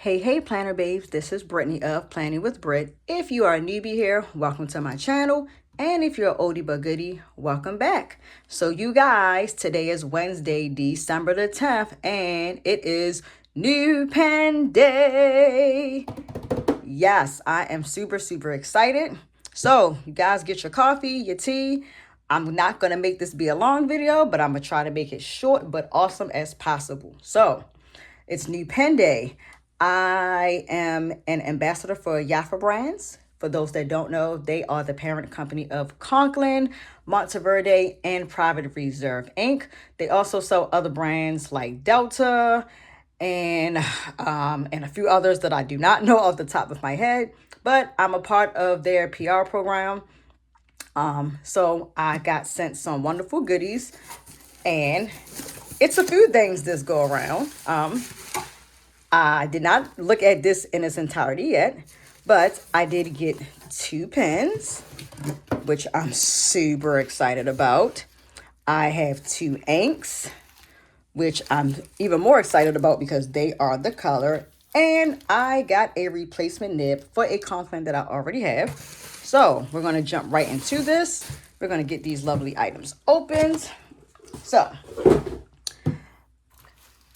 Hey, planner babes, this is Brittany of Planning with Brit. If you are a newbie here, welcome to my channel. And if you're an oldie but goodie, welcome back. So you guys, today is Wednesday, December the 10th, and it is New Pen Day. Yes, I am super excited. So you guys get your coffee, your tea. I'm not going to make this be a long video, but I'm going to try to make it short but awesome as possible. So it's New Pen Day. I am an ambassador for Yafabrands. For those that don't know, they are the parent company of Conklin, Monteverde, and Private Reserve Inc. They also sell other brands like Delta and a few others that I do not know off the top of my head. But I'm a part of their PR program. So I got sent some wonderful goodies, and it's a few things this go around. I did not look at this in its entirety yet, but I did get 2 pens, which I'm super excited about. I have 2 inks, which I'm even more excited about because they are the color. And I got a replacement nib for a Conklin that I already have. So we're going to jump right into this. We're going to get these lovely items opened. So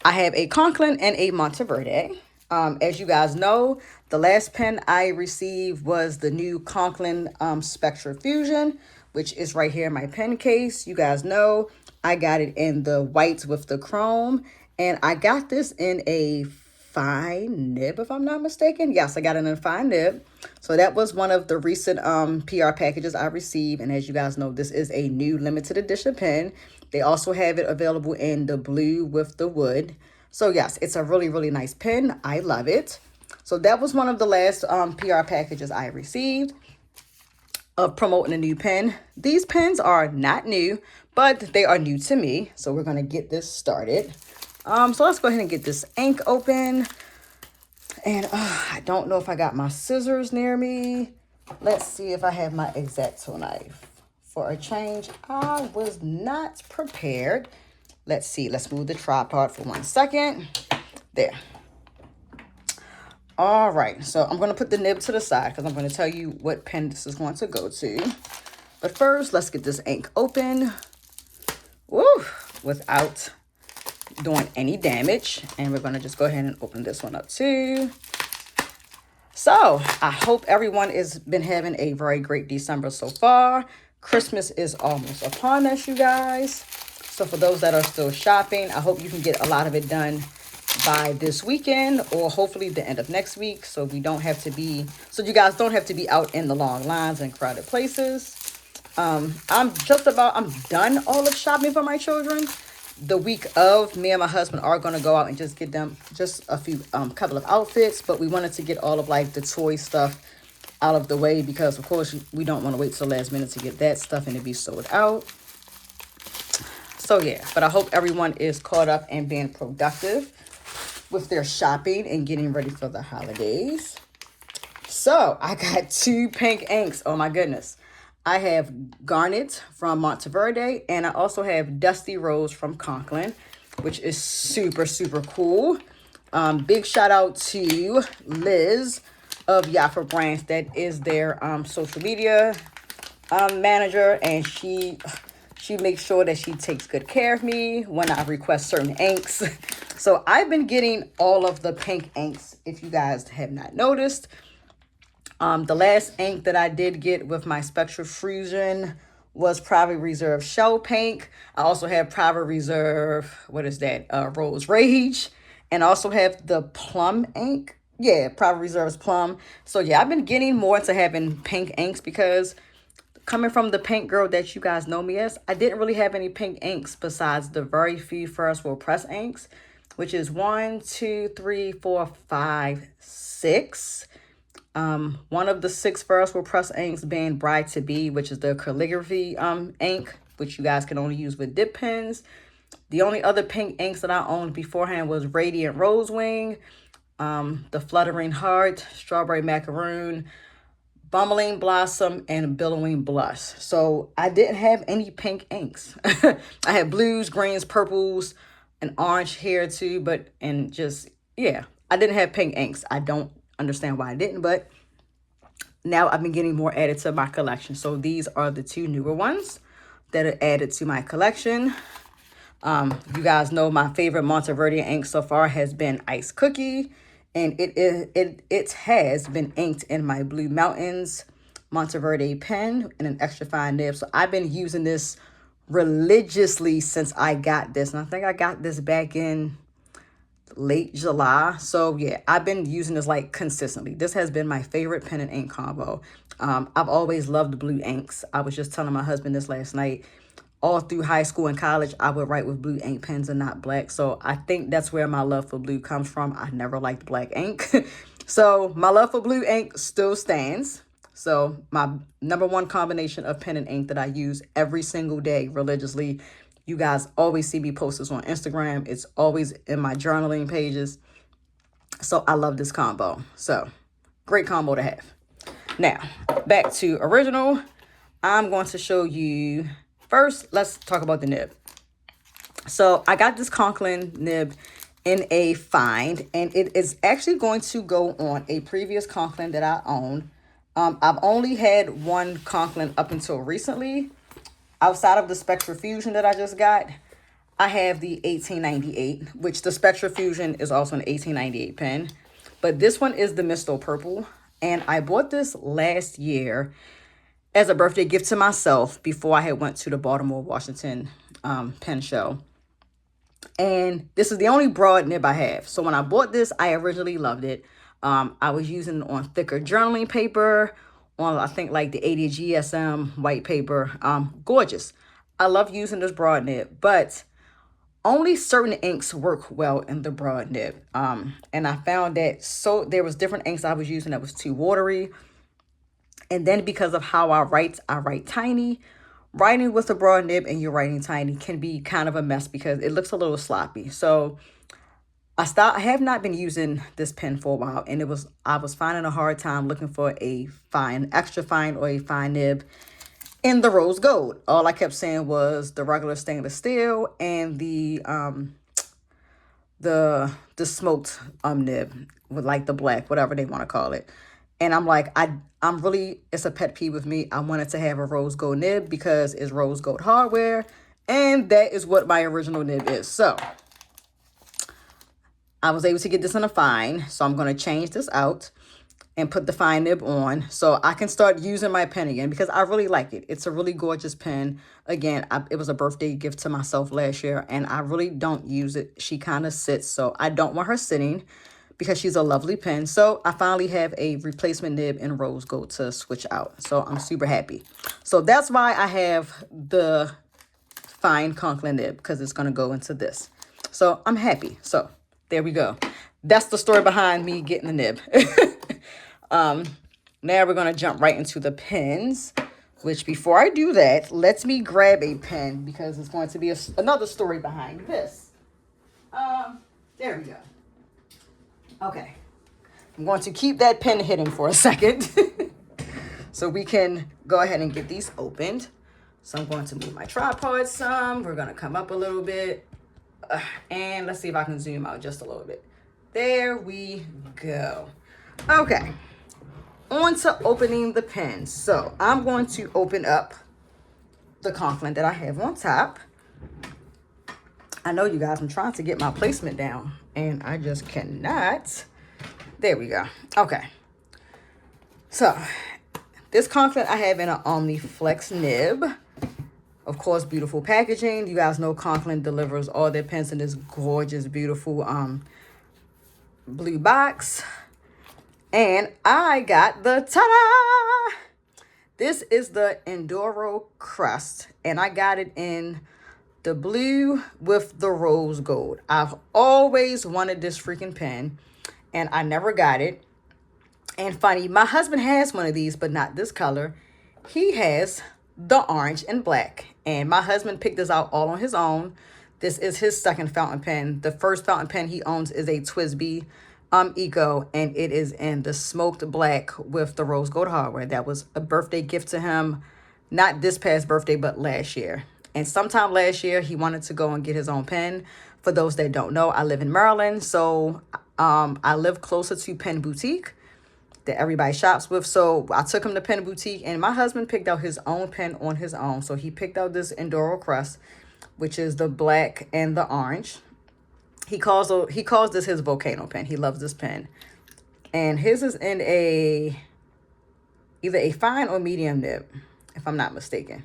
I have a Conklin and a Monteverde. As you guys know, the last pen I received was the new Conklin Spectra Fusion, which is right here in my pen case. You guys know I got it in the white with the chrome, and I got this in a fine nib, if I'm not mistaken. Yes, I got it in a fine nib. So that was one of the recent PR packages I received, and as you guys know, this is a new limited edition pen. They also have it available in the blue with the wood. So yes, it's a really nice pen. I love it. So that was one of the last PR packages I received of promoting a new pen. These pens are not new, but they are new to me. So we're going to get this started. So let's go ahead and get this ink open. And I don't know if I got my scissors near me. Let's see if I have my X-Acto knife. For a change, I was not prepared. Let's see. Let's move the tripod for 1 second. There. All right. So I'm going to put the nib to the side because I'm going to tell you what pen this is going to go to. But first, let's get this ink open. Woo! Without doing any damage. And we're going to just go ahead and open this one up too. So I hope everyone has been having a very great December so far. Christmas is almost upon us, you guys. So for those that are still shopping, I hope you can get a lot of it done by this weekend or hopefully the end of next week, so you guys don't have to be out in the long lines and crowded places. I'm done all of shopping for my children. The week of, me and my husband are going to go out and just get them just a few couple of outfits, but we wanted to get all of like the toy stuff out of the way because of course we don't want to wait till last minute to get that stuff and it be sold out. So yeah, but I hope everyone is caught up and being productive with their shopping and getting ready for the holidays. So I got 2 pink inks. Oh my goodness. I have Garnet from Monteverde, and I also have Dusty Rose from Conklin, which is super cool. Big shout out to Liz of Yafabrands. That is their social media manager, and she makes sure that she takes good care of me when I request certain inks. So I've been getting all of the pink inks, if you guys have not noticed. The last ink that I did get with my Spectra Fusion was Private Reserve Shell Pink. I also have Private Reserve, Rose Rage. And I also have the Plum ink. Yeah, Private Reserve's Plum. So yeah, I've been getting more into having pink inks because coming from the pink girl that you guys know me as, I didn't really have any pink inks besides the very few First World Press inks, which is 1, 2, 3, 4, 5, 6. One of the 6 First World Press inks being Bride to Be, which is the calligraphy ink, which you guys can only use with dip pens. The only other pink inks that I owned beforehand was Radiant Rose Wing, the Fluttering Heart, Strawberry Macaroon, Bumbling Blossom, and Billowing Blush. So I didn't have any pink inks. I had blues, greens, purples, and orange here too, yeah, I didn't have pink inks. I don't understand why I didn't, but now I've been getting more added to my collection. So these are the two newer ones that are added to my collection. You guys know my favorite Monteverde ink so far has been Ice Cookie, and it has been inked in my Blue Mountains Monteverde pen and an extra fine nib. So I've been using this religiously since I got this, and I think I got this back in late July. So yeah, I've been using this like consistently. This has been my favorite pen and ink combo. I've always loved blue inks. I was just telling my husband this last night. All through high school and college, I would write with blue ink pens and not black. So I think that's where my love for blue comes from. I never liked black ink. So my love for blue ink still stands. So my #1 combination of pen and ink that I use every single day religiously. You guys always see me post this on Instagram. It's always in my journaling pages. So I love this combo. So great combo to have. Now, back to original. I'm going to show you. First, let's talk about the nib. So I got this Conklin nib in a find, and it is actually going to go on a previous Conklin that I own. I've only had one Conklin up until recently. Outside of the Spectra Fusion that I just got, I have the 1898, which the Spectra Fusion is also an 1898 pen. But this one is the Misto Purple, and I bought this last year as a birthday gift to myself before I had went to the Baltimore, Washington pen show. And this is the only broad nib I have. So when I bought this, I originally loved it. I was using it on thicker journaling paper, on I think like the 80 GSM white paper. Gorgeous. I love using this broad nib, but only certain inks work well in the broad nib. And I found that there was different inks I was using that was too watery. And then because of how I write tiny. Writing with a broad nib and you're writing tiny can be kind of a mess because it looks a little sloppy. So I have not been using this pen for a while, and I was finding a hard time looking for a fine, extra fine or a fine nib in the rose gold. All I kept saying was the regular stainless steel and the smoked nib with like the black, whatever they want to call it. And I'm like, I'm really, it's a pet peeve with me. I wanted to have a rose gold nib because it's rose gold hardware. And that is what my original nib is. So I was able to get this in a fine. So I'm going to change this out and put the fine nib on so I can start using my pen again because I really like it. It's a really gorgeous pen. Again, it was a birthday gift to myself last year and I really don't use it. She kind of sits, so I don't want her sitting, because she's a lovely pen. So I finally have a replacement nib in rose gold to switch out. So I'm super happy. So that's why I have the fine Conklin nib, because it's going to go into this. So I'm happy. So there we go. That's the story behind me getting the nib. Now we're going to jump right into the pens, which before I do that, let me grab a pen because it's going to be another story behind this. There we go. Okay, I'm going to keep that pen hidden for a second so we can go ahead and get these opened. So I'm going to move my tripod some. We're going to come up a little bit. And let's see if I can zoom out just a little bit. There we go. Okay, on to opening the pen. So I'm going to open up the Conklin that I have on top. I know you guys, I'm trying to get my placement down and I just cannot. There we go. Okay. So this Conklin I have in an Omniflex nib. Of course, beautiful packaging. You guys know Conklin delivers all their pens in this gorgeous, beautiful blue box. And I got the ta-da! This is the Endura Crest. And I got it in the blue with the rose gold. I've always wanted this freaking pen and I never got it. And funny, my husband has one of these, but not this color. He has the orange and black. And my husband picked this out all on his own. This is his second fountain pen. The first fountain pen he owns is a TWSBI Eco, and it is in the smoked black with the rose gold hardware. That was a birthday gift to him, not this past birthday, but last year. And sometime last year, he wanted to go and get his own pen. For those that don't know, I live in Maryland, so I live closer to Pen Boutique that everybody shops with. So I took him to Pen Boutique, and my husband picked out his own pen on his own. So he picked out this Endura Crest, which is the black and the orange. He calls this his volcano pen. He loves this pen. And his is in either a fine or medium nib, if I'm not mistaken.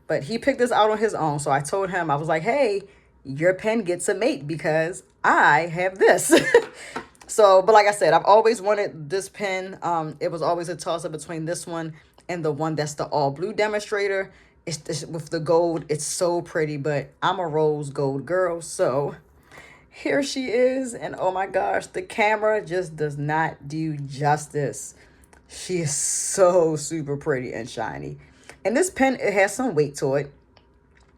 But he picked this out on his own. So I told him, I was like, hey, your pen gets a mate because I have this. So, but like I said, I've always wanted this pen. It was always a toss-up between this one and the one that's the all blue demonstrator. It's with the gold. It's so pretty, but I'm a rose gold girl. So here she is. And oh my gosh, the camera just does not do justice. She is so super pretty and shiny. And this pen, it has some weight to it.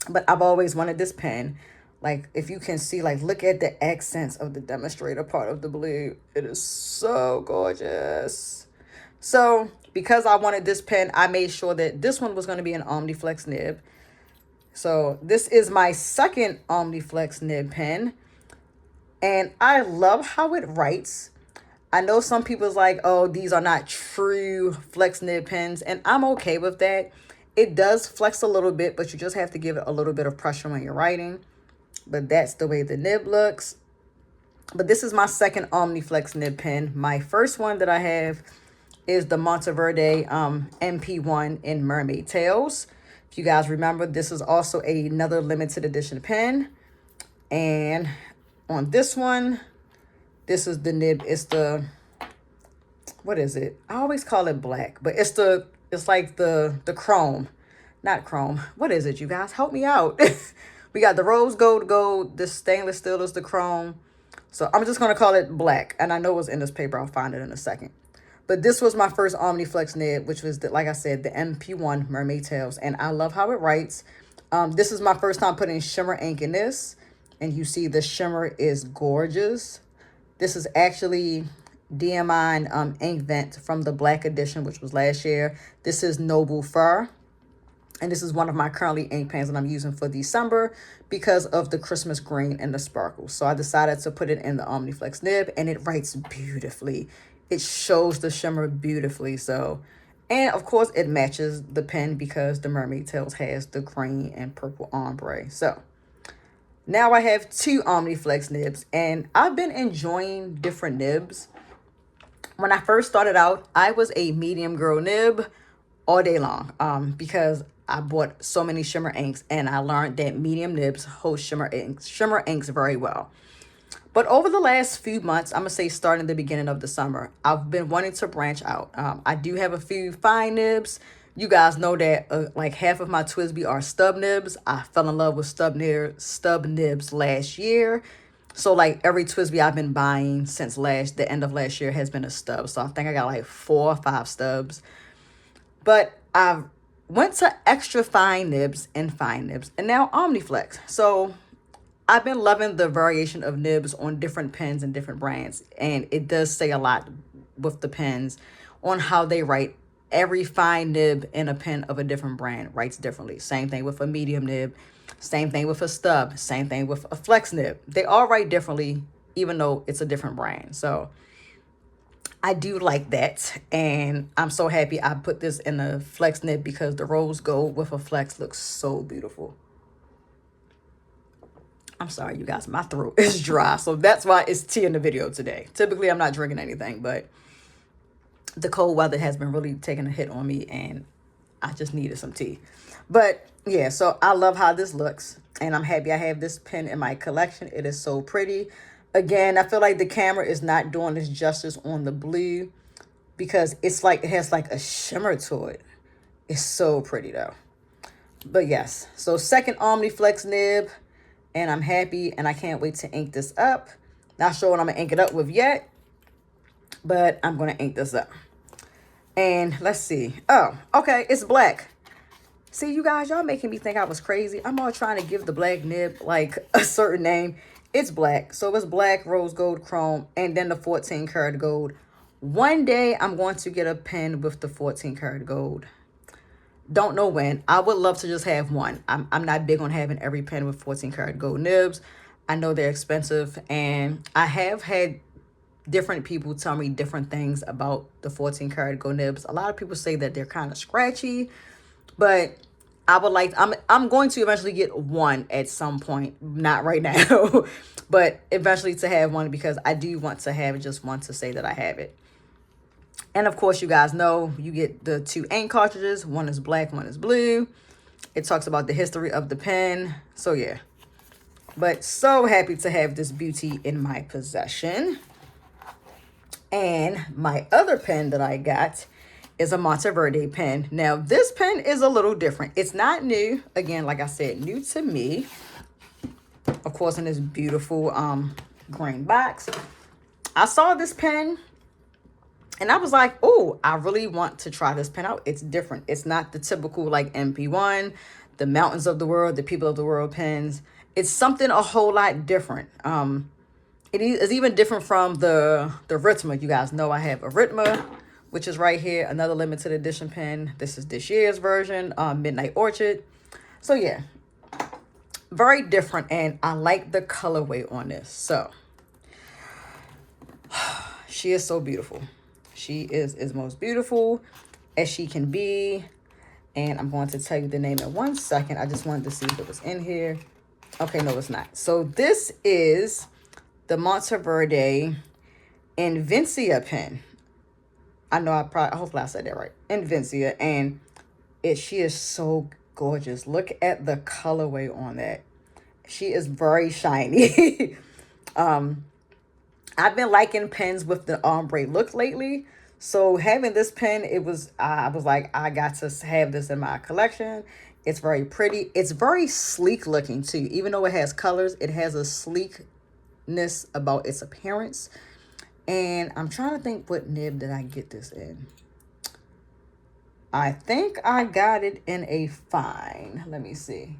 But I've always wanted this pen. Like, if you can see, like, look at the accents of the demonstrator part of the blue. It is so gorgeous. So, because I wanted this pen, I made sure that this one was going to be an Omniflex nib. So, this is my second Omniflex nib pen. And I love how it writes. I know some people's like, oh, these are not true flex nib pens. And I'm okay with that. It does flex a little bit, but you just have to give it a little bit of pressure when you're writing. But that's the way the nib looks. But this is my second Omniflex nib pen. My first one that I have is the Monteverde MP1 in Mermaid Tails. If you guys remember, this is also another limited edition pen. And on this one, this is the nib. It's the, what is it? I always call it black, but it's like the chrome. Not chrome. What is it, you guys? Help me out. We got the rose gold, the stainless steel is the chrome. So I'm just going to call it black. And I know what's in this paper. I'll find it in a second. But this was my first Omniflex nib, which was, like I said, the MP1 Mermaid Tails. And I love how it writes. This is my first time putting shimmer ink in this. And you see the shimmer is gorgeous. This is actually Diamine ink vent from the black edition, which was last year. This is Noble Fur. And this is one of my currently ink pens that I'm using for December because of the Christmas green and the sparkles. So I decided to put it in the Omniflex nib, and it writes beautifully. It shows the shimmer beautifully. So, and of course it matches the pen because the Mermaid Tails has the green and purple ombre. So now I have two Omniflex nibs, and I've been enjoying different nibs. When I first started out, I was a medium girl nib all day long because I bought so many shimmer inks, and I learned that medium nibs hold shimmer inks very well. But over the last few months, I'm going to say starting the beginning of the summer, I've been wanting to branch out. I do have a few fine nibs. You guys know that like half of my TWSBI are stub nibs. I fell in love with stub nibs last year. So like every TWSBI I've been buying since the end of last year has been a stub. So I think I got like 4 or 5 stubs. But I've went to extra fine nibs and fine nibs, and now Omniflex. So I've been loving the variation of nibs on different pens and different brands. And it does say a lot with the pens on how they write. Every fine nib in a pen of a different brand writes differently. Same thing with a medium nib. Same thing with a stub. Same thing with a flex nib. They all write differently, even though it's a different brand. So I do like that, and I'm so happy I put this in a flex nib because the rose gold with a flex looks so beautiful. I'm sorry, you guys, my throat is dry, so that's why it's tea in the video today. Typically, I'm not drinking anything, but the cold weather has been really taking a hit on me, and I just needed some tea. But yeah, so I love how this looks, and I'm happy I have this pen in my collection. It is so pretty. Again, I feel like the camera is not doing this justice on the blue because it's like it has like a shimmer to it. It's so pretty though. But yes, so second Omniflex nib, and I'm happy, and I can't wait to ink this up. Not sure what I'm gonna ink it up with yet, but I'm gonna ink this up. And let's see. Oh, okay, it's black. See, you guys, y'all making me think I was crazy. I'm all trying to give the black nib like a certain name. It's black. So it's black, rose gold, chrome, and then the 14 karat gold. One day I'm going to get a pen with the 14 karat gold. Don't know when. I would love to just have one. I'm not big on having every pen with 14 karat gold nibs. I know they're expensive, and I have had different people tell me different things about the 14 karat gold nibs. A lot of people say that they're kind of scratchy, but I would like, I'm going to eventually get one at some point, not right now, but eventually to have one, because I do want to have just one to say that I have it. And of course, you guys know you get the 2 ink cartridges. One is black, one is blue. It talks about the history of the pen. So yeah, but so happy to have this beauty in my possession. And my other pen that I got is a Monteverde pen. Now, this pen is a little different. It's not new. Again, like I said, new to me. Of course, in this beautiful green box. I saw this pen and I was like, oh, I really want to try this pen out. It's different. It's not the typical like MP1, the Mountains of the World, the People of the World pens. It's something a whole lot different. It is even different from the Ritma. You guys know I have a Ritma, which is right here, another limited edition pen. This is this year's version, Midnight Orchid. So yeah, very different, and I like the colorway on this. So she is so beautiful. She is as most beautiful as she can be. And I'm going to tell you the name in 1 second. I just wanted to see if it was in here. Okay, no, it's not. So this is the Monteverde Invincia pen. I know hopefully I said that right. Invincia. And she is so gorgeous. Look at the colorway on that. She is very shiny. I've been liking pens with the ombre look lately. So having this pen, I was like, I got to have this in my collection. It's very pretty. It's very sleek looking too. Even though it has colors, it has a sleek about its appearance. And I'm trying to think, what nib did I get this in? I think I got it in a fine. Let me see.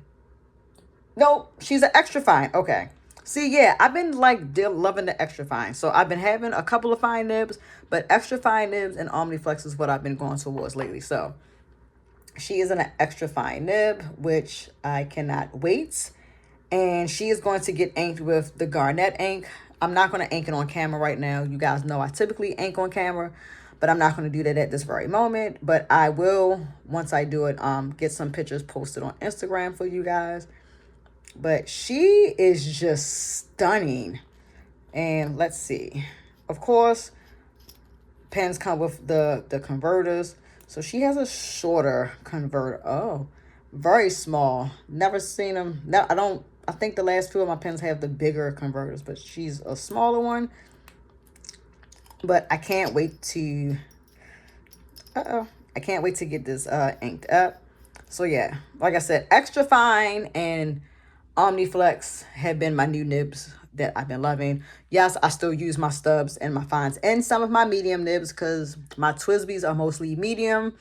Nope, she's an extra fine. Okay. See, yeah, I've been like loving the extra fine. So I've been having a couple of fine nibs, but extra fine nibs and Omniflex is what I've been going towards lately. So she is in an extra fine nib, which I cannot wait. And she is going to get inked with the Garnet ink. I'm not going to ink it on camera right now. You guys know I typically ink on camera, but I'm not going to do that at this very moment. But I will, once I do it, get some pictures posted on Instagram for you guys. But she is just stunning. And let's see. Of course, pens come with the converters. So she has a shorter converter. Oh, very small. Never seen them. No, I think the last few of my pens have the bigger converters, but she's a smaller one. But I can't wait to, I can't wait to get this inked up. So yeah, like I said, extra fine and Omniflex have been my new nibs that I've been loving. Yes, I still use my stubs and my fines and some of my medium nibs because my Twisbies are mostly medium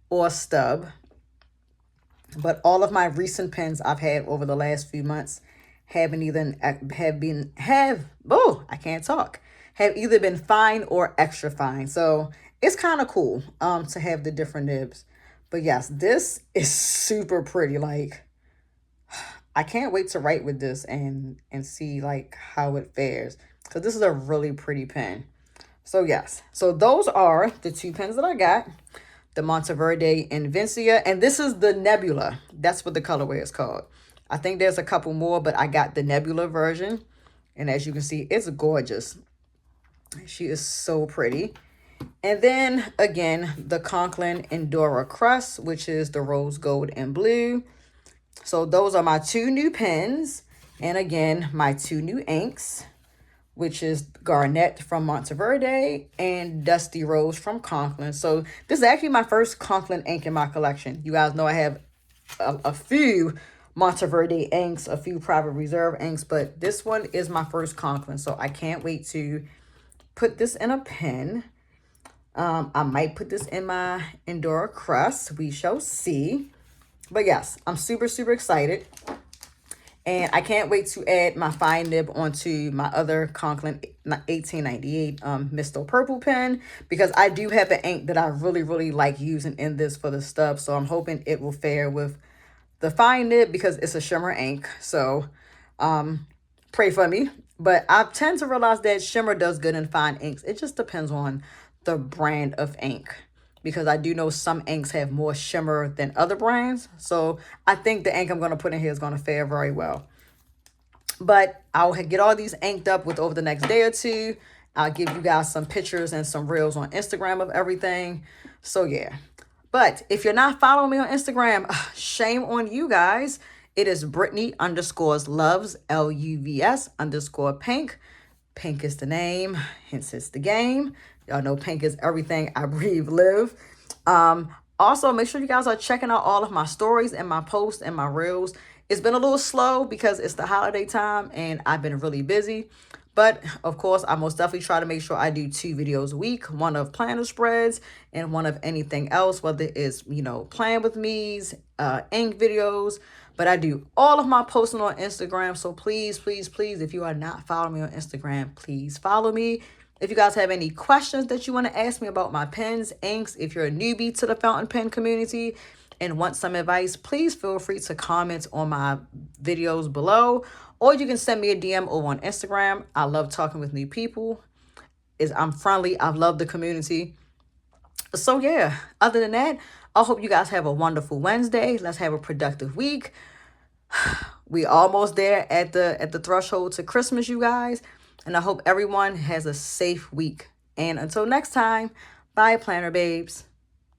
or stub. But all of my recent pens I've had over the last few months have either been fine or extra fine. So it's kind of cool to have the different nibs. But yes, this is super pretty. Like, I can't wait to write with this and see like how it fares, because this is a really pretty pen. So yes, so those are the 2 pens that I got. The Monteverde Invincia, and this is the Nebula. That's what the colorway is called. I think there's a couple more, but I got the Nebula version. And as you can see, it's gorgeous. She is so pretty. And then, again, the Conklin Endura Crest, which is the rose gold and blue. So those are my 2 new pens. And again, my 2 new inks, which is Garnet from Monteverde and Dusty Rose from Conklin. So this is actually my first Conklin ink in my collection. You guys know I have a few Monteverde inks, a few Private Reserve inks, but this one is my first Conklin. So I can't wait to put this in a pen. I might put this in my Endura Crest. We shall see. But yes, I'm super, super excited. And I can't wait to add my fine nib onto my other Conklin 1898 Misto Purple pen, because I do have an ink that I really, really like using in this for the stub. So I'm hoping it will fare with the fine nib because it's a shimmer ink. So pray for me. But I tend to realize that shimmer does good in fine inks. It just depends on the brand of ink, because I do know some inks have more shimmer than other brands. So I think the ink I'm going to put in here is going to fare very well. But I'll get all these inked up with over the next day or two. I'll give you guys some pictures and some reels on Instagram of everything. So yeah. But if you're not following me on Instagram, shame on you guys. It is Brittany_loves, LUVS_pink. Pink is the name, hence it's the game. Y'all know pink is everything I breathe, live. Also, make sure you guys are checking out all of my stories and my posts and my reels. It's been a little slow because it's the holiday time and I've been really busy. But of course, I most definitely try to make sure I do 2 videos a week, one of planner spreads and one of anything else, whether it's, you know, plan with me's, ink videos. But I do all of my posting on Instagram. So please, please, please, if you are not following me on Instagram, please follow me. If you guys have any questions that you want to ask me about my pens, inks, if you're a newbie to the fountain pen community and want some advice, please feel free to comment on my videos below. Or you can send me a DM over on Instagram. I love talking with new people. I'm friendly. I love the community. So yeah, other than that, I hope you guys have a wonderful Wednesday. Let's have a productive week. We almost there at the threshold to Christmas, you guys. And I hope everyone has a safe week. And until next time, bye, planner babes.